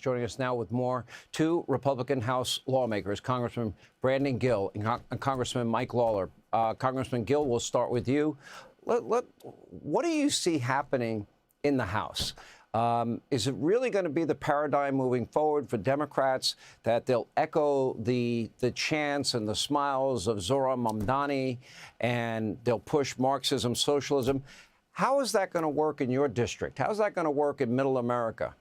joining us now with more. Two Republican House lawmakers, Congressman Brandon Gill and Congressman Mike Lawler. Congressman Gill, we'll start with you. What do you see happening in the House? Is it really going to be the paradigm moving forward for Democrats that they'll echo the chants and the smiles of Zohran Mamdani and they'll push Marxism, socialism? How is that going to work in your district? How is that going to work in Middle America?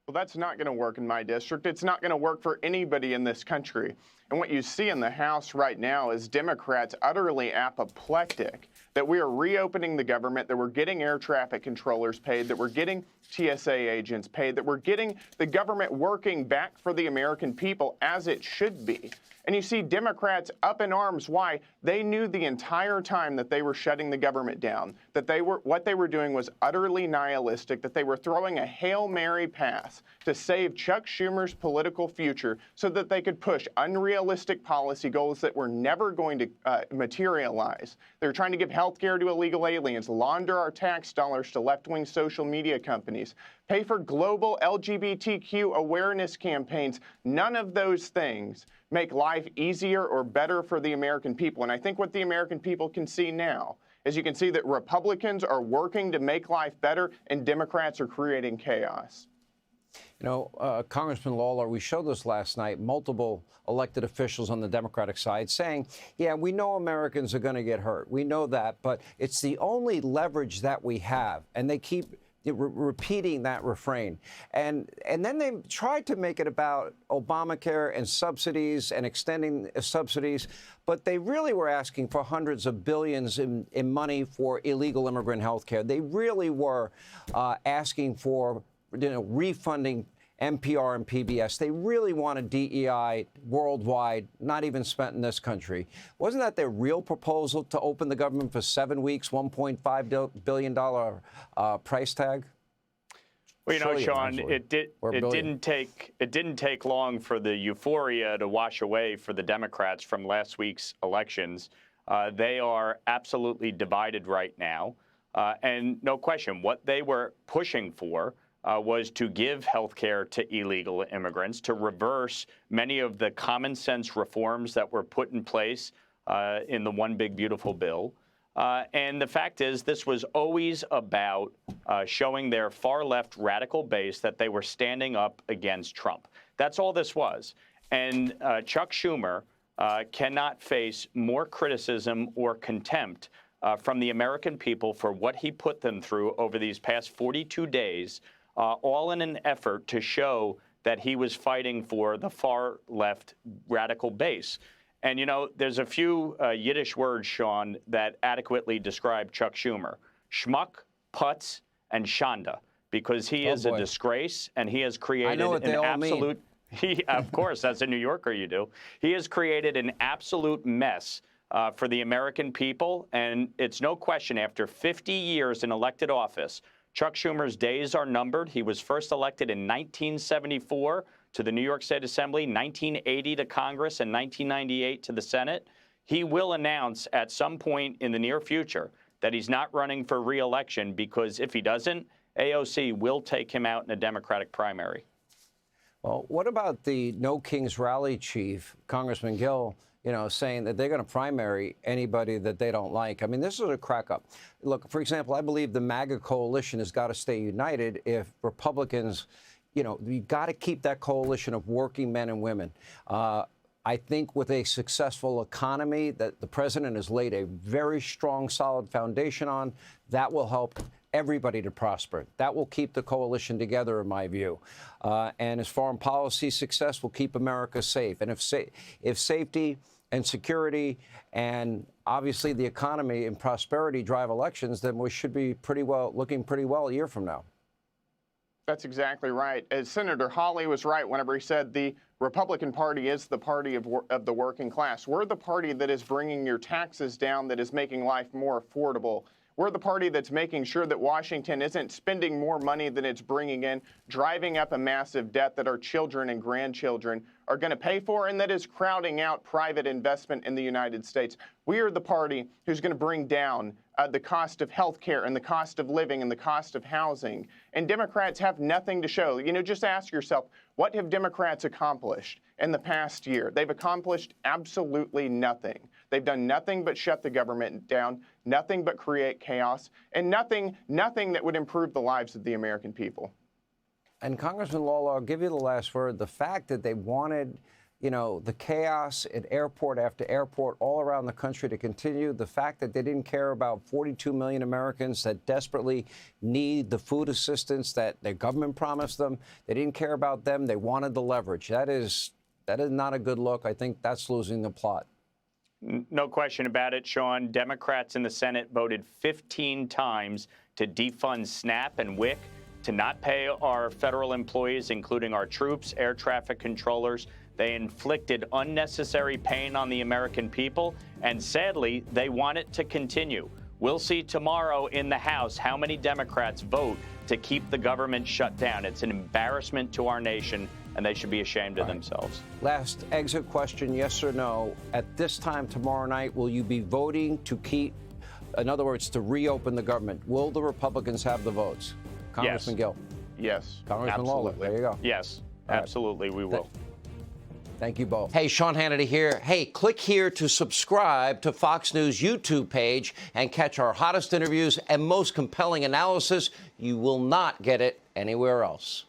Well, that's not going to work in my district. It's not going to work for anybody in this country. And what you see in the House right now is Democrats utterly apoplectic that we are reopening the government, that we're getting air traffic controllers paid, that we're getting TSA agents paid, that we're getting the government working back for the American people as it should be. And you see Democrats up in arms. Why? They knew the entire time that they were shutting the government down, that what they were doing was utterly nihilistic, that they were throwing a Hail Mary pass to save Chuck Schumer's political future so that they could push unrealistic policy goals that were never going to materialize. They were trying to give health care to illegal aliens, launder our tax dollars to left-wing social media companies, pay for global LGBTQ awareness campaigns. None of those things make life easier or better for the American people. And I think what the American people can see now is you can see that Republicans are working to make life better and Democrats are creating chaos. You know, Congressman Lawler, we showed this last night, multiple elected officials on the Democratic side saying, yeah, we know Americans are going to get hurt. We know that, but it's the only leverage that we have. And they keep repeating that refrain. And then they tried to make it about Obamacare and subsidies and extending subsidies, but they really were asking for hundreds of billions in money for illegal immigrant health care. They really were asking for refunding NPR and PBS. They really wanted DEI worldwide, not even spent in this country. Wasn't that their real proposal, to open the government for 7 weeks, $1.5 billion price tag? Well, you know, Sean, it didn't take long for the euphoria to wash away for the Democrats from last week's elections. They are absolutely divided right now, and no question, what they were pushing for was to give health care to illegal immigrants, to reverse many of the common sense reforms that were put in place in the One Big Beautiful Bill. And the fact is, this was always about showing their far-left radical base that they were standing up against Trump. That's all this was. And Chuck Schumer cannot face more criticism or contempt from the American people for what he put them through over these past 42 days, all in an effort to show that he was fighting for the far-left radical base. And, you know, there's a few Yiddish words, Sean, that adequately describe Chuck Schumer: schmuck, putz, and shanda, because he is a disgrace, and he has created an absolute... Of course, as a New Yorker, you do. He has created an absolute mess for the American people, and it's no question, after 50 years in elected office, Chuck Schumer's days are numbered. He was first elected in 1974 to the New York State Assembly, 1980 to Congress, and 1998 to the Senate. He will announce at some point in the near future that he's not running for re-election, because if he doesn't, AOC will take him out in a Democratic primary. Well, what about the No Kings rally chief, Congressman Gill, saying that they're going to primary anybody that they don't like? I mean, this is a crack up. Look, for example, I believe the MAGA coalition has got to stay united if Republicans, you've got to keep that coalition of working men and women. I think with a successful economy that the president has laid a very strong, solid foundation on, that will help everybody to prosper. That will keep the coalition together, in my view. And as foreign policy success will keep America safe. And if safety and security and obviously the economy and prosperity drive elections, then we should be looking pretty well a year from now. That's exactly right. As Senator Hawley was right whenever he said the Republican Party is the party of the working class. We're the party that is bringing your taxes down, that is making life more affordable. We're the party that's making sure that Washington isn't spending more money than it's bringing in, driving up a massive debt that our children and grandchildren are going to pay for, and that is crowding out private investment in the United States. We are the party who's going to bring down the cost of health care and the cost of living and the cost of housing. And Democrats have nothing to show. You know, just ask yourself, what have Democrats accomplished in the past year? They've accomplished absolutely nothing. They've done nothing but shut the government down, nothing but create chaos, and nothing that would improve the lives of the American people. And Congressman Lawler, I'll give you the last word. The fact that they wanted, you know, the chaos at airport after airport all around the country to continue, the fact that they didn't care about 42 million Americans that desperately need the food assistance that their government promised them, they didn't care about them. They wanted the leverage. That is not a good look. I think that's losing the plot. No question about it, Sean. Democrats in the Senate voted 15 times to defund SNAP and WIC, to not pay our federal employees, including our troops, air traffic controllers. They inflicted unnecessary pain on the American people, and sadly, they want it to continue. We'll see tomorrow in the House how many Democrats vote to keep the government shut down. It's an embarrassment to our nation, and they should be ashamed of themselves. Last exit question, yes or no. At this time tomorrow night, will you be voting to keep, in other words, to reopen the government? Will the Republicans have the votes? Congressman Gill. Yes. Congressman Lawler. There you go. Yes, absolutely, we will. Thank you both. Hey, Sean Hannity here. Hey, click here to subscribe to Fox News YouTube page and catch our hottest interviews and most compelling analysis. You will not get it anywhere else.